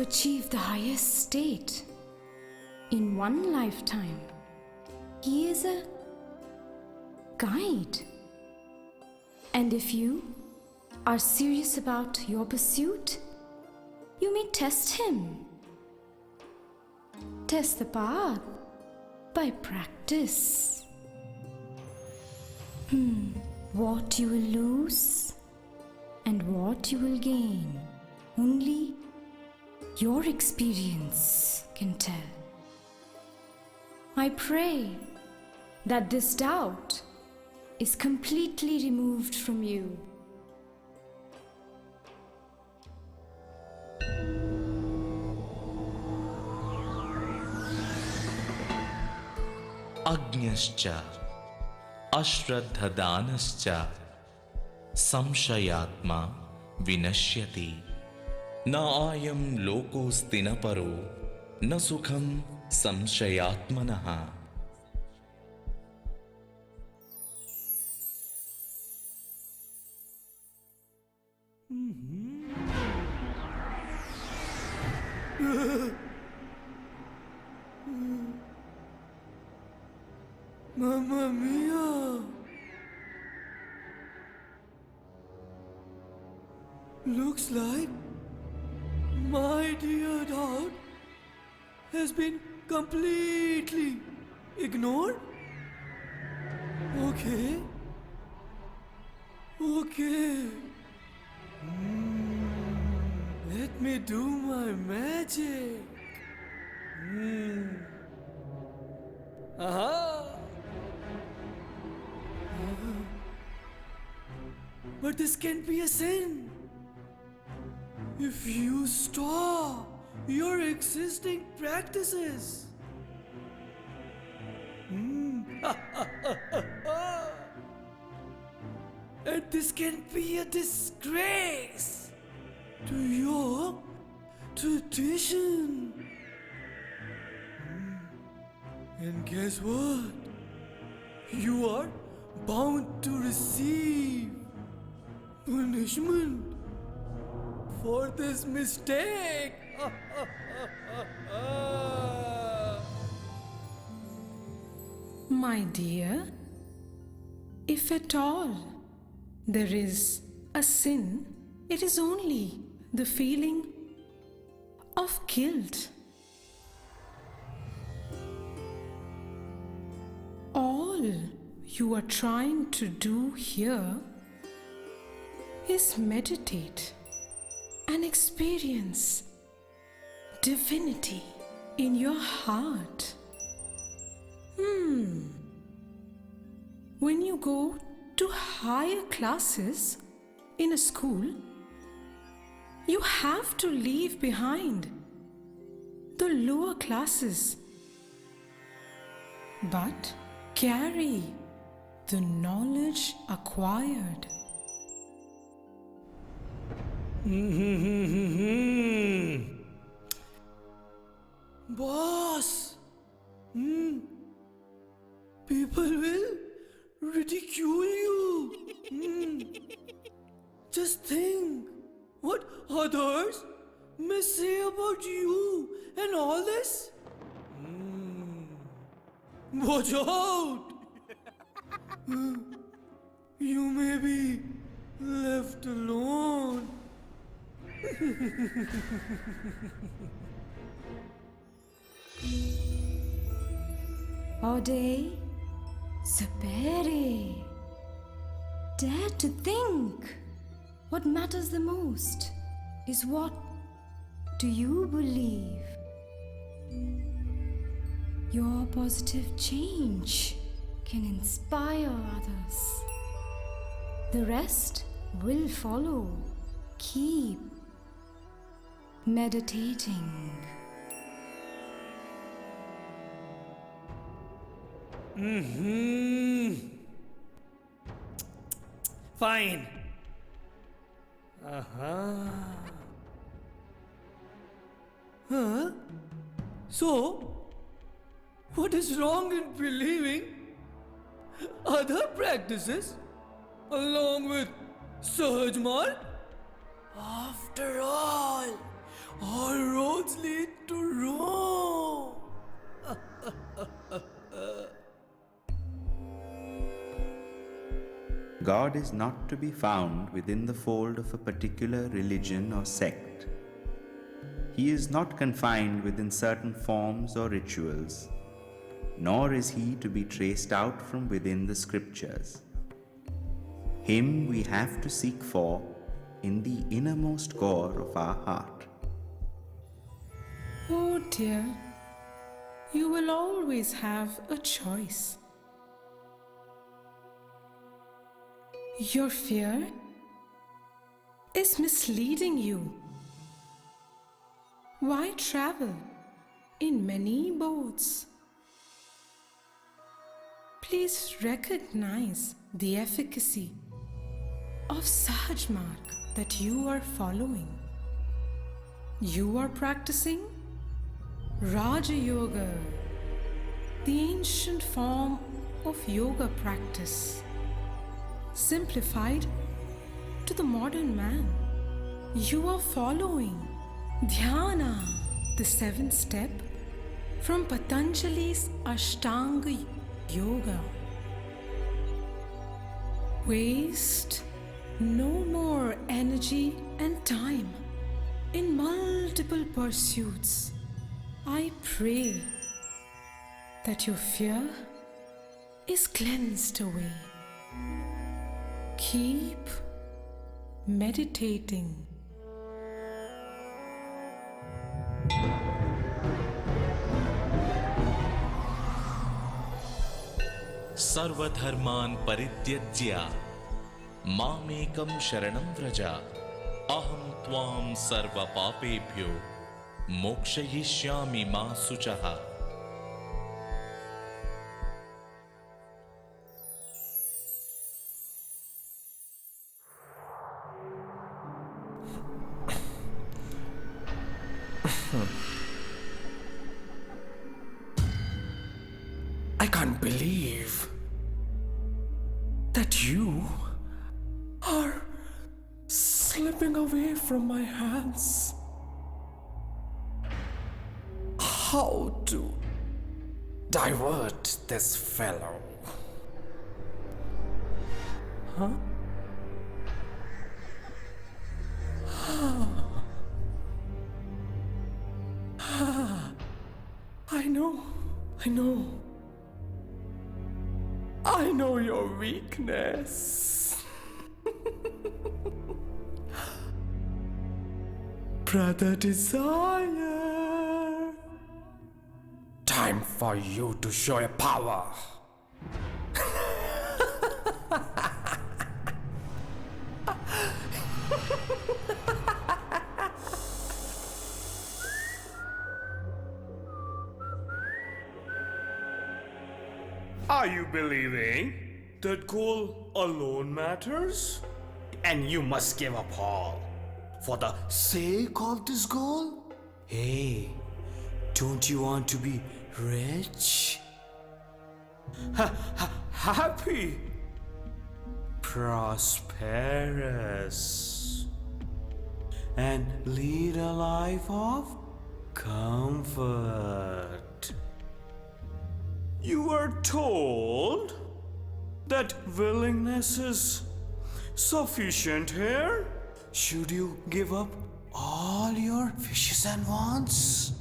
achieve the highest state in one lifetime. He is a guide. And if you are serious about your pursuit, you may test him. Test the path by practice. What you will lose and what you will gain, only your experience can tell. I pray that this doubt is completely removed from you. अज्ञश्च अश्रद्धदानश्च संशयात्मा विनश्यति न आयं लोकोऽस्ति न परो न सुखं संशयात्मनः। Mamma mia! Looks like my dear doubt has been completely ignored. Okay. Let me do my magic. Aha! But this can't be a sin. If you stop your existing practices. And this can be a disgrace to your tradition. And guess what? You are bound to receive punishment for this mistake. My dear, if at all there is a sin, it is only the feeling of guilt. All you are trying to do here is meditate and experience divinity in your heart. When you go to higher classes in a school, you have to leave behind the lower classes, but carry the knowledge acquired. Boss, people will ridicule you. Just think what others may say about you and all this. Watch out! You may be left alone. Ode, sapere. Dare to think. What matters the most is what do you believe? Your positive change can inspire others. The rest will follow. Keep meditating. Fine. So, what is wrong in believing other practices along with Sahaj Marg? After all, all roads lead to Rome. God is not to be found within the fold of a particular religion or sect. He is not confined within certain forms or rituals, nor is he to be traced out from within the scriptures. Him we have to seek for in the innermost core of our heart. Oh dear, you will always have a choice. Your fear is misleading you. Why travel in many boats? Please recognize the efficacy of Sahaj Marg that you are following. You are practicing Raja Yoga, the ancient form of yoga practice, simplified to the modern man. You are following Dhyana, the seventh step from Patanjali's Ashtanga Yoga. Waste no more energy and time in multiple pursuits. I pray that your fear is cleansed away. Keep meditating. सर्वधर्मान् परित्यज्य मामेकं शरणं व्रज अहं त्वां सर्वपापेभ्यो मोक्षयिष्यामि मा शुचः. I can't believe that you are slipping away from my hands. How to divert this fellow? Huh? I know. I know your weakness. Brother Desire. Time for you to show your power. Are you believing that goal alone matters? And you must give up all for the sake of this goal? Hey, don't you want to be rich? Happy? Prosperous? And lead a life of comfort? You were told that willingness is sufficient here? Should you give up all your wishes and wants?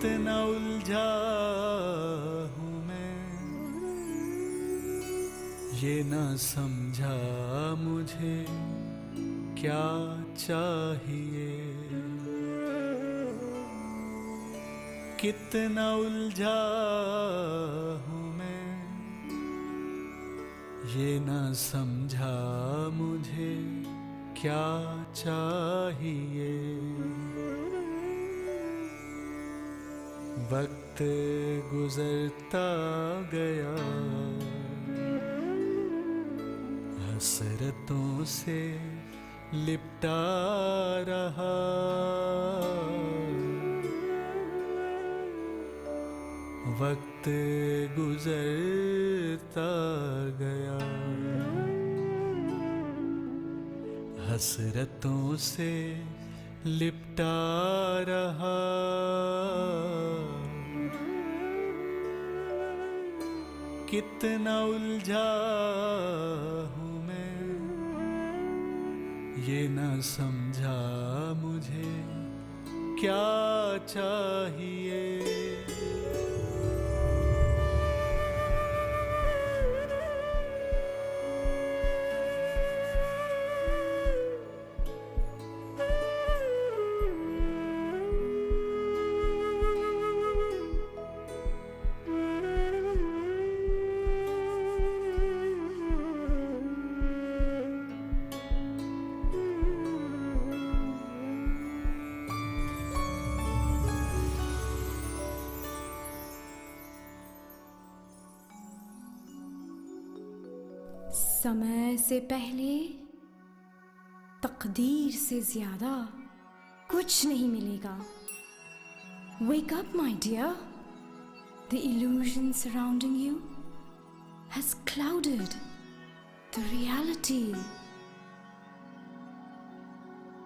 कितना उलझा हूँ मैं, ये ना समझा मुझे क्या चाहिए। कितना उलझा हूँ मैं, ये ना समझा मुझे क्या चाहिए। वक्त गुजरता गया, हसरतों से लिपटा रहा। वक्त गुजरता गया, हसरतों से लिपटा रहा। कितना उलझा हूँ मैं, ये ना समझा मुझे क्या चाहिए। समय से पहले तकदीर से ज्यादा कुछ नहीं मिलेगा। Wake up, my dear. The illusion surrounding you has clouded the reality.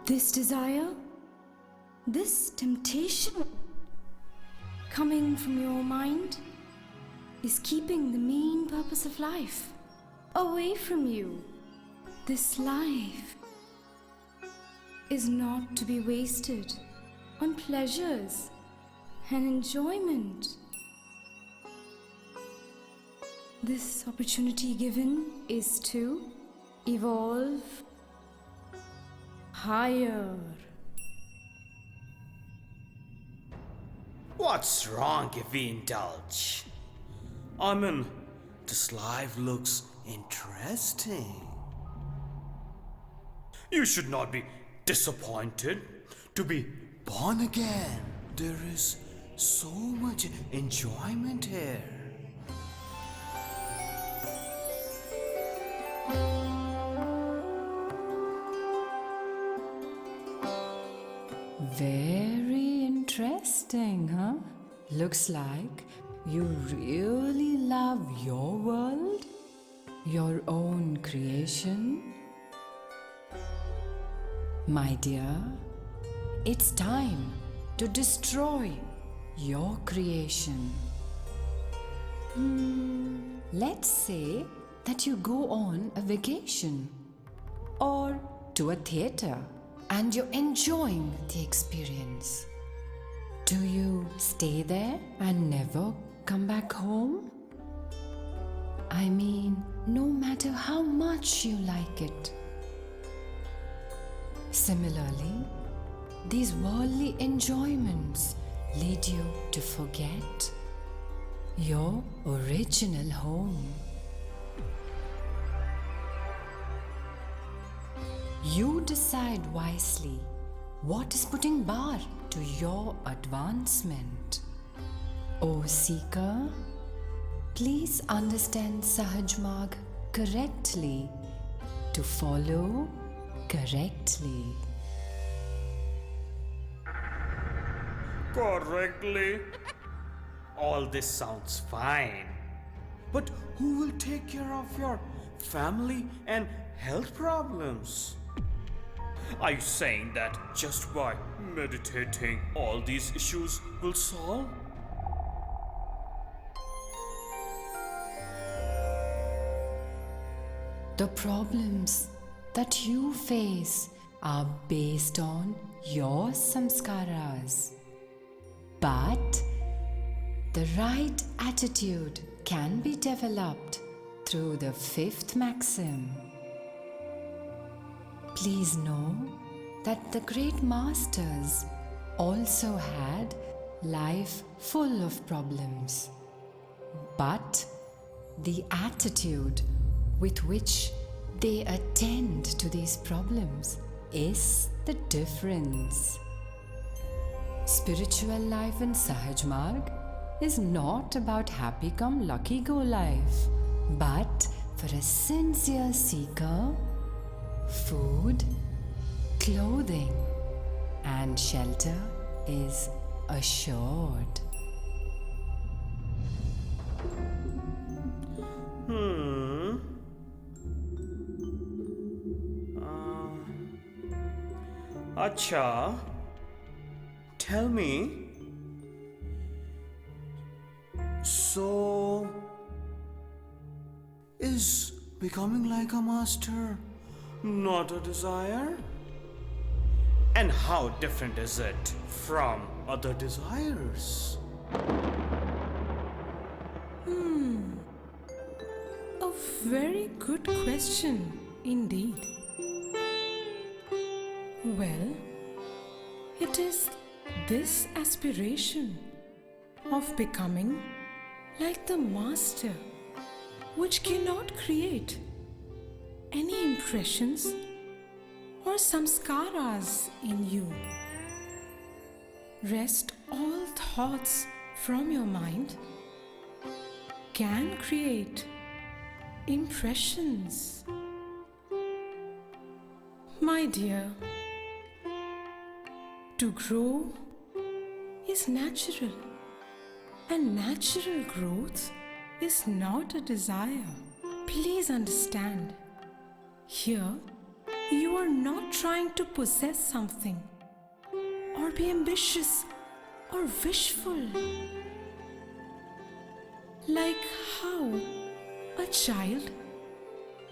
This desire, this temptation coming from your mind is keeping the main purpose of life away from you. This life is not to be wasted on pleasures and enjoyment. This opportunity given is to evolve higher. What's wrong if we indulge? I mean, this life looks interesting. You should not be disappointed to be born again. There is so much enjoyment here. Very interesting, huh? Looks like you really love your world, your own creation. My dear, it's time to destroy your creation. Let's say that you go on a vacation or to a theater and you're enjoying the experience. Do you stay there and never come back home? I mean, no matter how much you like it. Similarly, these worldly enjoyments lead you to forget your original home. You decide wisely what is putting bar to your advancement. O seeker, please understand Sahaj Marg correctly to follow correctly. Correctly? All this sounds fine. But who will take care of your family and health problems? Are you saying that just by meditating all these issues will solve? The problems that you face are based on your samskaras. But The right attitude can be developed through the fifth maxim. Please know that the great masters also had life full of problems. But the attitude with which they attend to these problems is the difference. Spiritual life in Sahaj Marg is not about happy-come-lucky-go life, but for a sincere seeker, food, clothing, and shelter is assured. Acha, tell me. So, is becoming like a master not a desire? And how different is it from other desires? A very good question indeed. Well, it is this aspiration of becoming like the master which cannot create any impressions or samskaras in you. Rest all thoughts from your mind can create impressions. My dear, to grow is natural, and natural growth is not a desire. Please understand, here you are not trying to possess something or be ambitious or wishful. Like how a child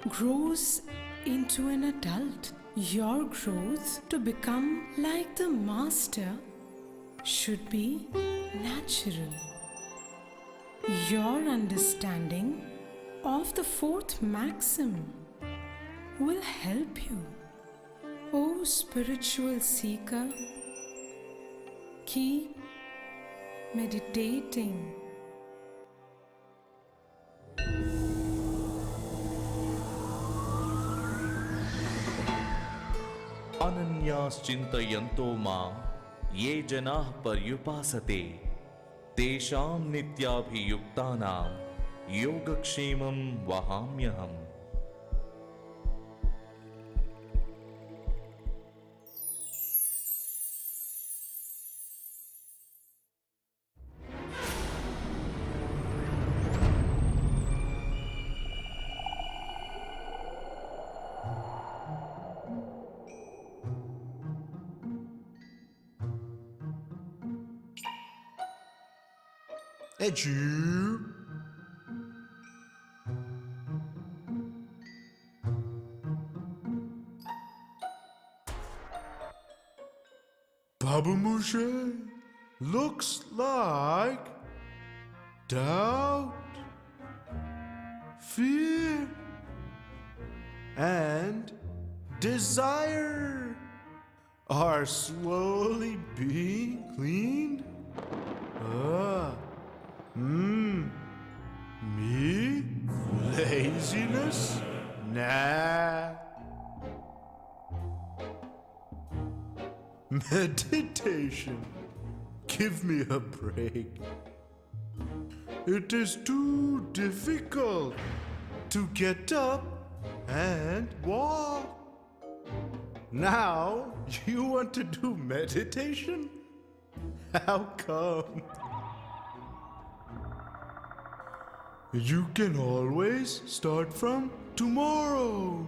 grows into an adult, your growth to become like the master should be natural. Your understanding of the fourth maxim will help you. O spiritual seeker, keep meditating. अनन्याश्चिन्तयन्तो मां ये जनाः पर्युपासते तेषां नित्याभियुक्तानां योगक्षेमं वहाम्यहम्. Edu. Baba Moshe, looks like doubt, fear, and desire are slowly being cleaned. Me? Laziness? Nah. Meditation. Give me a break. It is too difficult to get up and walk. Now you want to do meditation? How come? You can always start from tomorrow.